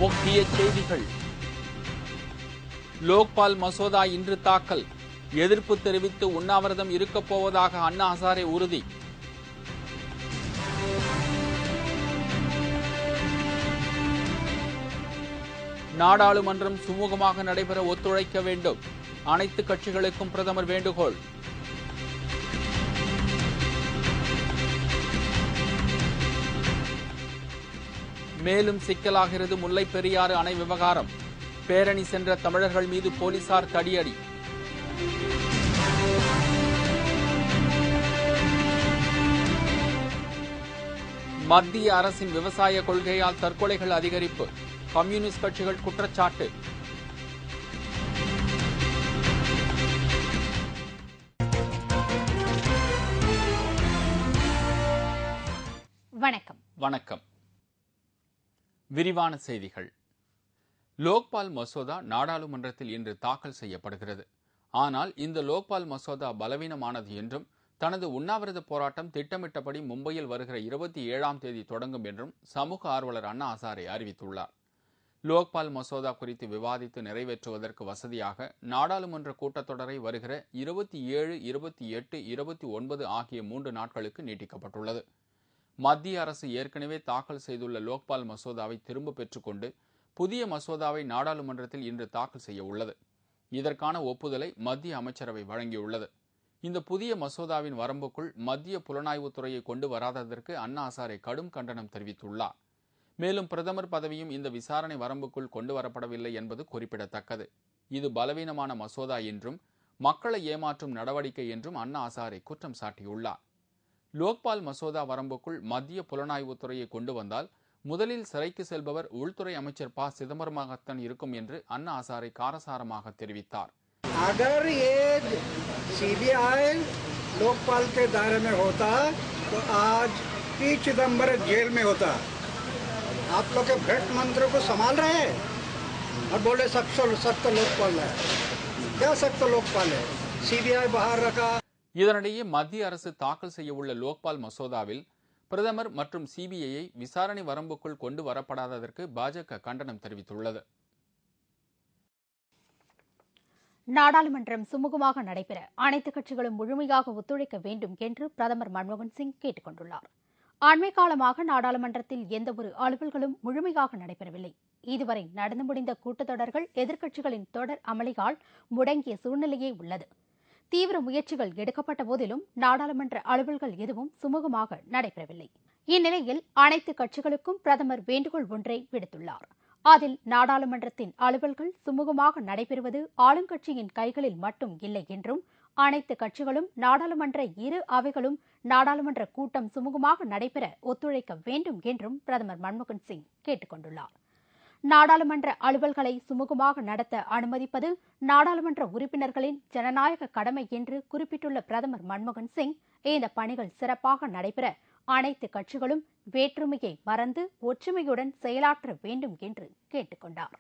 முக்கிய செய்திகள். லோக்பால் மசோதா இன்று தாக்கல். எதிர்ப்பு தெரிவித்து உண்ணாவிரதம் இருக்கப் போவதாக அண்ணா ஹசாரே உறுதி. நாடாளுமன்றம் சுமூகமாக நடைபெற ஒத்துழைக்க வேண்டும். அனைத்து கட்சிகளுக்கும் பிரதமர் வேண்டுகோள். மேலும் சிக்கலாகிறது முல்லை பெரியாறு அணை விவகாரம். பேரணி சென்ற தமிழர்கள் மீது போலீசார் தடியடி. மத்திய அரசின் விவசாய கொள்கையால் தற்கொலைகள் அதிகரிப்பு. கம்யூனிஸ்ட் கட்சிகள் குற்றச்சாட்டு. வணக்கம். விரிவான செய்திகள். லோக்பால் மசோதா நாடாளுமன்றத்தில் இன்று தாக்கல் செய்யப்படுகிறது. ஆனால் இந்த லோக்பால் மசோதா பலவீனமானது என்றும் தனது உண்ணாவிரத போராட்டம் திட்டமிட்டபடி மும்பையில் வருகிற 27ஆம் தேதி தொடங்கும் என்றும் சமூக ஆர்வலர் அண்ணா ஹசாரே அறிவித்துள்ளார். லோக்பால் மசோதா குறித்து விவாதித்து நிறைவேற்றுவதற்கு வசதியாக நாடாளுமன்ற கூட்டத்தொடரை வருகிற 27, 28, 29 ஆகிய 3 நாட்களுக்கு நீட்டிக்கப்பட்டுள்ளது. மத்திய அரசு ஏற்கனவே தாக்கல் செய்துள்ள லோக்பால் மசோதாவை திரும்ப பெற்றுக்கொண்டு புதிய மசோதாவை நாடாளுமன்றத்தில் இன்று தாக்கல் செய்ய உள்ளது. இதற்கான ஒப்புதலை மத்திய அமைச்சரவை வழங்கியுள்ளது. இந்த புதிய மசோதாவின் வரம்புக்குள் மத்திய புலனாய்வுத்துறையை கொண்டு வராததற்கு அண்ணா ஹசாரே கடும் கண்டனம் தெரிவித்துள்ளார். மேலும் பிரதமர் பதவியும் இந்த விசாரணை வரம்புக்குள் கொண்டு வரப்படவில்லை என்பது குறிப்பிடத்தக்கது. இது பலவீனமான மசோதா என்றும் மக்களை ஏமாற்றும் நடவடிக்கை என்றும் அண்ணா ஹசாரே குற்றம் சாட்டியுள்ளார். லோக்பால் மசோதா வரம்புக்குள் மத்திய புலனாய்வுத்துறையை கொண்டு வந்தால் முதலில் சிறைக்கு செல்பவர் உள்துறை அமைச்சர் ப. சிதம்பரமாகத்தான் இருக்கும் என்று அண்ணா ஹசாரே காரசாரமாக தெரிவித்தார். अगर ये सीबीआई लोकपाल के दायरे में होता तो आज पी चिदम्बरम जेल में होता. आप लोग के भ्रष्ट मंत्री को संभाल रहे हैं और बोले सख्त लोकपाल है. क्या सख्त लोकपाल है? सीबीआई बाहर रखा. இதனிடையே மத்திய அரசு தாக்கல் செய்ய உள்ள லோக்பால் மசோதாவில் பிரதமர் மற்றும் சிபிஐயை விசாரணை வரம்புக்குள் கொண்டு வரப்படாததற்கு பாஜக கண்டனம் தெரிவித்துள்ளது. நாடாளுமன்றம் சுமூகமாக நடைபெற அனைத்து கட்சிகளும் முழுமையாக ஒத்துழைக்க வேண்டும் என்று பிரதமர் மன்மோகன் சிங் கேட்டுக் கொண்டுள்ளார். அண்மை காலமாக நாடாளுமன்றத்தில் எந்தவொரு அலுவல்களும் முழுமையாக நடைபெறவில்லை. இதுவரை நடந்து முடிந்த கூட்டத்தொடர்கள் எதிர்க்கட்சிகளின் தொடர் அமளியால் முடங்கிய சூழ்நிலையே உள்ளது. தீவிர முயற்சிகள் எடுக்கப்பட்ட போதிலும் நாடாளுமன்ற அலுவல்கள் எதுவும் சுமூகமாக நடைபெறவில்லை. இந்நிலையில் அனைத்து கட்சிகளுக்கும் பிரதமர் வேண்டுகோள் ஒன்றை விடுத்துள்ளார். அதில் நாடாளுமன்றத்தின் அலுவல்கள் சுமூகமாக நடைபெறுவது ஆளுங்கட்சியின் கைகளில் மட்டும் இல்லை என்றும் அனைத்து கட்சிகளும் நாடாளுமன்ற இரு அவைகளும் நாடாளுமன்ற கூட்டம் சுமூகமாக நடைபெற ஒத்துழைக்க வேண்டும் என்றும் பிரதமர் மன்மோகன் சிங் கேட்டுக் கொண்டுள்ளார். நாடாளுமன்ற அலுவல்களை சுமூகமாக நடத்த அனுமதிப்பது நாடாளுமன்ற உறுப்பினர்களின் ஜனநாயக கடமை என்று குறிப்பிட்டுள்ள பிரதமர் மன்மோகன் சிங் இந்த பணிகள் சிறப்பாக நடைபெற அனைத்து கட்சிகளும் வேற்றுமையை மறந்து ஒற்றுமையுடன் செயலாற்ற வேண்டும் என்று கேட்டுக் கொண்டார்.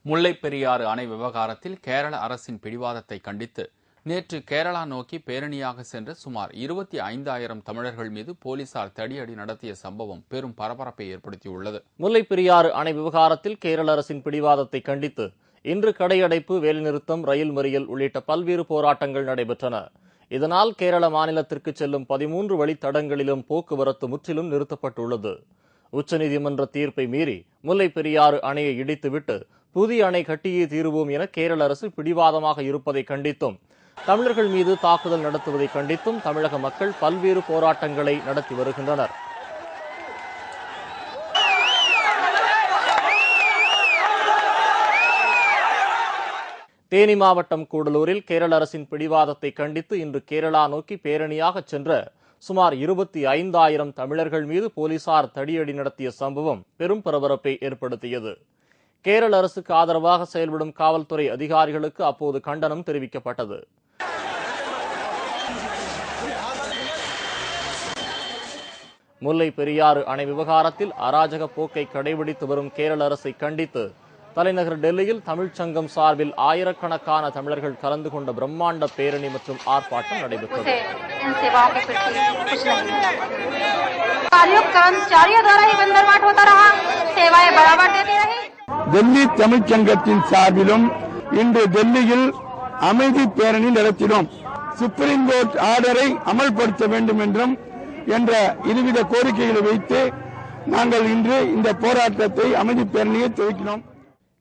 முல்லை பெரியாறு அணை விவகாரத்தில் கேரள அரசின் பிடிவாதத்தை கண்டித்து நேற்று கேரளா நோக்கி பேரணியாக சென்ற சுமார் 25,000 தமிழர்கள் மீது போலீசார் தடியடி நடத்திய சம்பவம் பெரும் பரபரப்பை ஏற்படுத்தியுள்ளது. முல்லை பெரியாறு அணை விவகாரத்தில் கேரள அரசின் பிடிவாதத்தை கண்டித்து இன்று கடையடைப்பு, வேலைநிறுத்தம், ரயில் மறியல் உள்ளிட்ட பல்வேறு போராட்டங்கள் நடைபெற்றன. இதனால் கேரள மாநிலத்திற்கு செல்லும் 13 வழித்தடங்களிலும் போக்குவரத்து முற்றிலும் நிறுத்தப்பட்டுள்ளது. உச்சநீதிமன்ற தீர்ப்பை மீறி முல்லை பெரியாறு அணையை இடித்துவிட்டு புதிய அணை கட்டியே தீருவோம் என கேரள அரசு பிடிவாதமாக இருப்பதை கண்டித்தும் தமிழர்கள் மீது தாக்குதல் நடத்துவதை கண்டித்தும் தமிழக மக்கள் பல்வேறு போராட்டங்களை நடத்தி வருகின்றனர். தேனி மாவட்டம் கூடலூரில் கேரள அரசின் பிடிவாதத்தை கண்டித்து இன்று கேரளா நோக்கி பேரணியாக சென்ற சுமார் 25,000 தமிழர்கள் மீது போலீசார் தடியடி நடத்திய சம்பவம் பெரும் பரபரப்பை ஏற்படுத்தியது. கேரள அரசுக்கு ஆதரவாக செயல்படும் காவல்துறை அதிகாரிகளுக்கு அப்போது கண்டனம் தெரிவிக்கப்பட்டது. முல்லை பெரியாறு அணை விவகாரத்தில் அராஜக போக்கை கடைபிடித்து வரும் கேரள அரசை கண்டித்து தலைநகர் டெல்லியில் தமிழ்ச் சங்கம் சார்பில் ஆயிரக்கணக்கான தமிழர்கள் கலந்து கொண்ட பிரம்மாண்ட பேரணி மற்றும் ஆர்ப்பாட்டம் நடைபெற்றது. டெல்லி தமிழ்ச் சங்கத்தின் சார்பிலும் இன்று டெல்லியில் அமைதி பேரணி நடத்தினோம். சுப்ரீம் கோர்ட் ஆர்டரை அமல்படுத்த வேண்டும் என்றும் என்ற இருவித கோரிக்கைகளை வைத்து நாங்கள் இன்று இந்த போராட்டத்தை அமைதி பேரணியை துவக்கினோம்.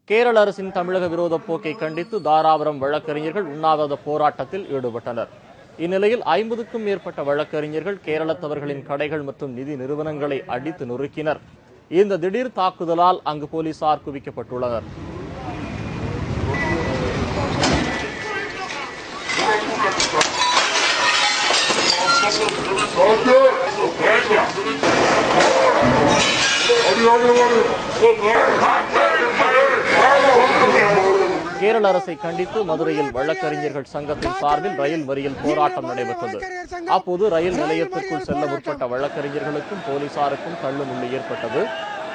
கேரள அரசின் தமிழக விரோத போக்கை கண்டித்து தாராபுரம் வழக்கறிஞர்கள் உண்ணாவிரத போராட்டத்தில் ஈடுபட்டனர். இந்நிலையில் 50க்கும் மேற்பட்ட வழக்கறிஞர்கள் கேரளத்தவர்களின் கடைகள் மற்றும் நிதி நிறுவனங்களை அடித்து நொறுக்கினர். இந்த திடீர் தாக்குதலால் அங்கு போலீசார் குவிக்கப்பட்டுள்ளனர். கேரள அரசை கண்டித்து மதுரையில் வழக்கறிஞர்கள் சங்கத்தின் சார்பில் ரயில் மறியல் போராட்டம் நடைபெற்றது. அப்போது ரயில் நிலையத்திற்குள் செல்ல முற்பட்ட வழக்கறிஞர்களுக்கும் போலீசாருக்கும் தள்ளுமுள்ளு ஏற்பட்டது.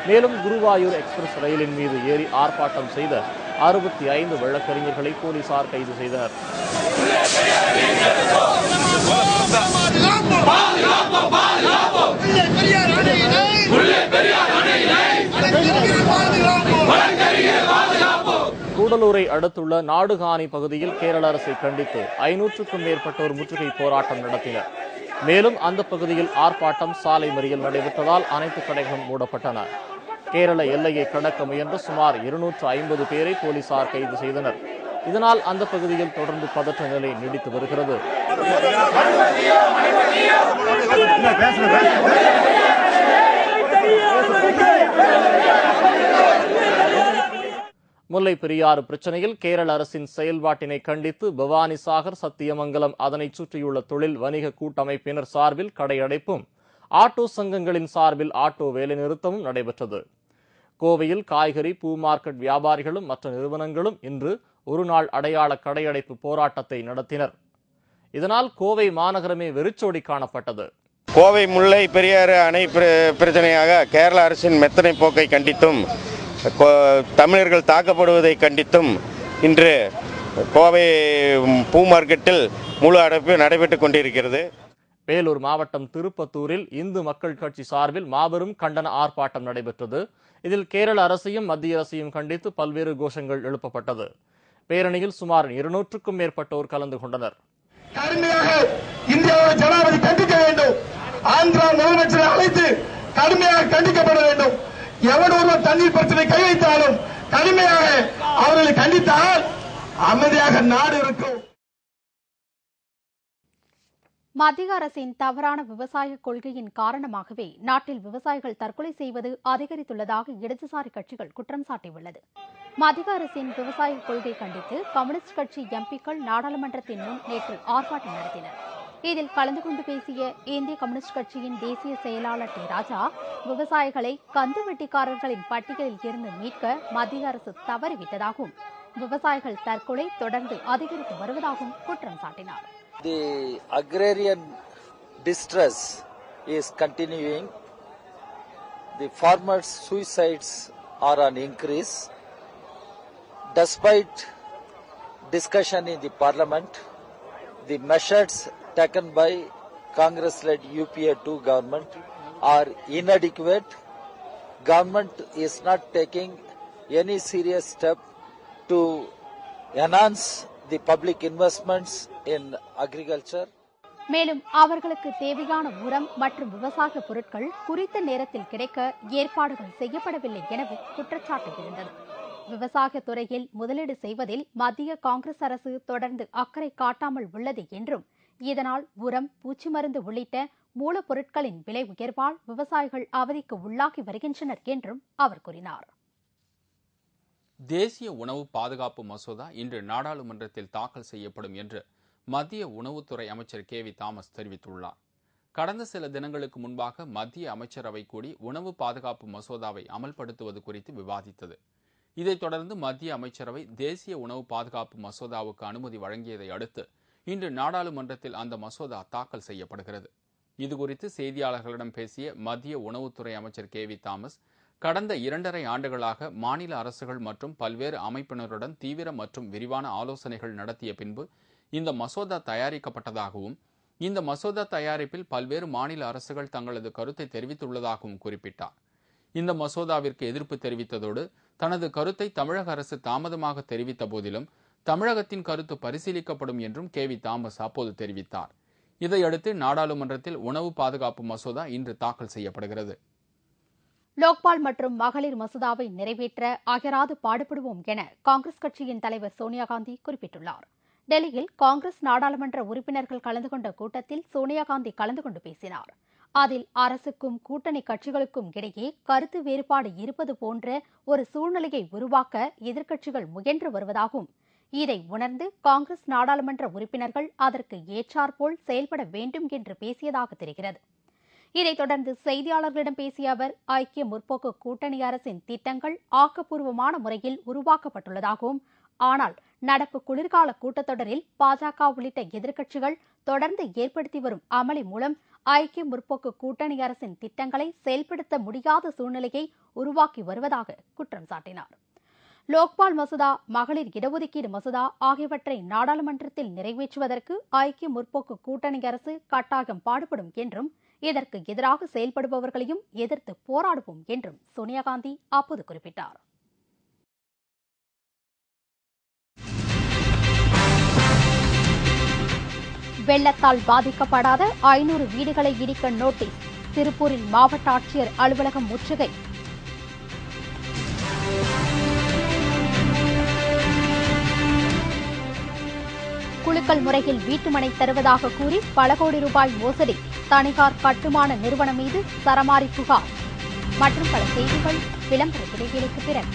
மேலும் குருவாயூர் எக்ஸ்பிரஸ் ரயிலின் மீது ஏறி ஆர்ப்பாட்டம் செய்த 65 வழக்கறிஞர்களை போலீசார் கைது செய்தனர். கூடலூரை அடுத்துள்ள நாடுகாணி பகுதியில் கேரள அரசை கண்டித்து 500க்கும் மேற்பட்டோர் முற்றுகை போராட்டம் நடத்தினர். மேலும் அந்த பகுதியில் ஆர்ப்பாட்டம், சாலை மறியல் நடைபெற்றதால் அனைத்து கடைகளும் மூடப்பட்டன. கேரள எல்லையை கடக்க முயன்ற சுமார் 250 பேரை போலீசார் கைது செய்தனர். இதனால் அந்த பகுதியில் தொடர்ந்து பதற்ற நிலை நீடித்து வருகிறது. முல்லை பெரியாறு பிரச்சனையில் கேரள அரசின் செயல்பாட்டினை கண்டித்து பவானி சாகர், சத்தியமங்கலம், அதனை சுற்றியுள்ள தொழில் வணிக கூட்டமைப்பினர் சார்பில் கடையடைப்பும், ஆட்டோ சங்கங்களின் சார்பில் ஆட்டோ வேலைநிறுத்தமும் நடைபெற்றது. கோவையில் காய்கறி, பூ மார்க்கெட் வியாபாரிகளும் மற்ற நிறுவனங்களும் இன்று ஒருநாள் அடையாள கடையடைப்பு போராட்டத்தை நடத்தினர். இதனால் கோவை மாநகரமே வெறிச்சோடி காணப்பட்டது. கோவை முல்லை பெரியாறு அணை பிரச்சனையாக கேரள அரசின் மெத்தனை போக்கை கண்டித்தும் தமிழர்கள் தாக்கப்படுவதை கண்டித்தும் இன்று கோவை பூ மார்க்கெட்டில் முழு அடைப்பு நடைபெற்றுக் கொண்டிருக்கிறது. வேலூர் மாவட்டம் திருப்பத்தூரில் இந்து மக்கள் கட்சி சார்பில் மாபெரும் கண்டன ஆர்ப்பாட்டம் நடைபெற்றது. இதில் கேரள அரசையும் மத்திய அரசையும் கண்டித்து பல்வேறு கோஷங்கள் எழுப்பப்பட்டது. பேரணியில் சுமார் 200க்கும் மேற்பட்டோர் கலந்து கொண்டனர். கடுமையாக இந்தியாவை ஜனாதிபதி கண்டிக்க வேண்டும். ஆந்திரா முதலமைச்சரை அழைத்து கடுமையாக கண்டிக்கப்பட வேண்டும். எவன் ஒருவர் தண்ணீர் பிரச்சனை கை வைத்தாலும் கடுமையாக அவர்களை கண்டித்தால் அமைதியாக நாடு இருக்கும். மத்திய அரசின் தவறான விவசாய கொள்கையின் காரணமாகவே நாட்டில் விவசாயிகள் தற்கொலை செய்வது அதிகரித்துள்ளதாக இடதுசாரி கட்சிகள் குற்றம் சாட்டியுள்ளது. மத்திய அரசின் விவசாய கொள்கை கண்டித்து கம்யூனிஸ்ட் கட்சி எம்பிக்கள் நாடாளுமன்றத்தின் முன் நேற்று ஆர்ப்பாட்டம் நடத்தினர். இதில் கலந்து கொண்டு பேசிய இந்திய கம்யூனிஸ்ட் கட்சியின் தேசிய செயலாளர் டி ராஜா, விவசாயிகளை கந்து வெட்டிக்காரர்களின் பட்டியலில் இருந்து மீட்க மத்திய அரசு தவறிவிட்டதாகவும் விவசாயிகள் தற்கொலை தொடர்ந்து அதிகரித்து வருவதாகவும் குற்றம் சாட்டினார். The agrarian distress is continuing. The farmers' suicides are on increase. Despite discussion in the parliament, the measures taken by Congress-led UPA 2 government are inadequate. Government is not taking any serious step to enhance the public investments in agriculture. மேலும் அவர்களுக்கு தேவையான உரம் மற்றும் விவசாய பொருட்கள் குறித்த நேரத்தில் கிடைக்க ஏற்பாடுகள் செய்யப்படவில்லை எனவும் குற்றச்சாட்டு இருந்தது. விவசாய துறையில் முதலீடு செய்வதில் மத்திய காங்கிரஸ் அரசு தொடர்ந்து அக்கறை காட்டாமல் உள்ளது என்றும், இதனால் உரம், பூச்சி மருந்து உள்ளிட்ட மூலப்பொருட்களின் விலை உயர்வால் விவசாயிகள் அவதிக்கு உள்ளாகி வருகின்றனர் என்றும் அவர் கூறினார். தேசிய உணவு பாதுகாப்பு மசோதா இன்று நாடாளுமன்றத்தில் தாக்கல் செய்யப்படும் என்று மத்திய உணவுத்துறை அமைச்சர் கே வி தாமஸ் தெரிவித்துள்ளார். கடந்த சில தினங்களுக்கு முன்பாக மத்திய அமைச்சரவை கூடி உணவு பாதுகாப்பு மசோதாவை அமல்படுத்துவது குறித்து விவாதித்தது. இதைத் தொடர்ந்து மத்திய அமைச்சரவை தேசிய உணவு பாதுகாப்பு மசோதாவுக்கு அனுமதி வழங்கியதை அடுத்து இன்று நாடாளுமன்றத்தில் அந்த மசோதா தாக்கல் செய்யப்படுகிறது. இதுகுறித்து செய்தியாளர்களிடம் பேசிய மத்திய உணவுத்துறை அமைச்சர் கே வி தாமஸ், கடந்த 2.5 ஆண்டுகளாக மாநில அரசுகள் மற்றும் பல்வேறு அமைப்பினருடன் தீவிர மற்றும் விரிவான ஆலோசனைகள் நடத்திய பின்பு இந்த மசோதா தயாரிக்கப்பட்டதாகவும் இந்த மசோதா தயாரிப்பில் பல்வேறு மாநில அரசுகள் தங்களது கருத்தை தெரிவித்துள்ளதாகவும் குறிப்பிட்டார். இந்த மசோதாவிற்கு எதிர்ப்பு தெரிவித்ததோடு தனது கருத்தை தமிழக அரசு தாமதமாக தெரிவித்த போதிலும் தமிழகத்தின் கருத்து பரிசீலிக்கப்படும் என்றும் KV தாமஸ் அப்போது தெரிவித்தார். இதையடுத்து நாடாளுமன்றத்தில் உணவு பாதுகாப்பு மசோதா இன்று தாக்கல் செய்யப்படுகிறது. லோக்பால் மற்றும் மகளிர் மசோதாவை நிறைவேற்ற அயராது பாடுபடுவோம் என காங்கிரஸ் கட்சியின் தலைவர் சோனியா காந்தி குறிப்பிட்டுள்ளார். டெல்லியில் காங்கிரஸ் நாடாளுமன்ற உறுப்பினர்கள் கலந்து கொண்ட கூட்டத்தில் சோனியா காந்தி கலந்து கொண்டு பேசினார். அதில் அரசுக்கும் கூட்டணி கட்சிகளுக்கும் இடையே கருத்து வேறுபாடு இருப்பது போன்ற ஒரு சூழ்நிலையை உருவாக்க எதிர்க்கட்சிகள் முயன்று வருவதாகவும் இதை உணர்ந்து காங்கிரஸ் நாடாளுமன்ற உறுப்பினர்கள் அதற்கு ஏற்றாற்போல் செயல்பட வேண்டும் என்று பேசியதாக தெரிகிறது. இதைத் தொடர்ந்து செய்தியாளர்களிடம் பேசிய அவர், ஐக்கிய முற்போக்கு கூட்டணி அரசின் திட்டங்கள் ஆக்கப்பூர்வமான முறையில் உருவாக்கப்பட்டுள்ளதாகவும், ஆனால் நடப்பு குளிர்கால கூட்டத்தொடரில் பாஜக உள்ளிட்ட எதிர்க்கட்சிகள் தொடர்ந்து ஏற்படுத்தி வரும் அமளி மூலம் ஐக்கிய முற்போக்கு கூட்டணி அரசின் திட்டங்களை செயல்படுத்த முடியாத சூழ்நிலையை உருவாக்கி வருவதாக குற்றம் சாட்டினார். லோக்பால் மசோதா, மகளிர் இடஒதுக்கீடு மசோதா ஆகியவற்றை நாடாளுமன்றத்தில் நிறைவேற்றுவதற்கு ஐக்கிய முற்போக்கு கூட்டணி அரசு கட்டாயம் பாடுபடும் என்றும் இதற்கு எதிராக செயல்படுபவர்களையும் எதிர்த்து போராடுவோம் என்றும் சோனியா காந்தி அப்போது குறிப்பிட்டார். வெள்ளத்தால் பாதிக்கப்படாத 500 வீடுகளை இடிக்க நோட்டீஸ். திருப்பூரில் மாவட்ட ஆட்சியர் அலுவலகம் முற்றுகை. குலுக்கல் முறையில் வீட்டுமனை தருவதாக கூறி பல கோடி ரூபாய் மோசடி. தனியார் கட்டுமான நிறுவனம் மீது சரமாரி புகார். மற்றும் பல செய்திகள் விளம்பர இடைவேளைக்கு பிறகு.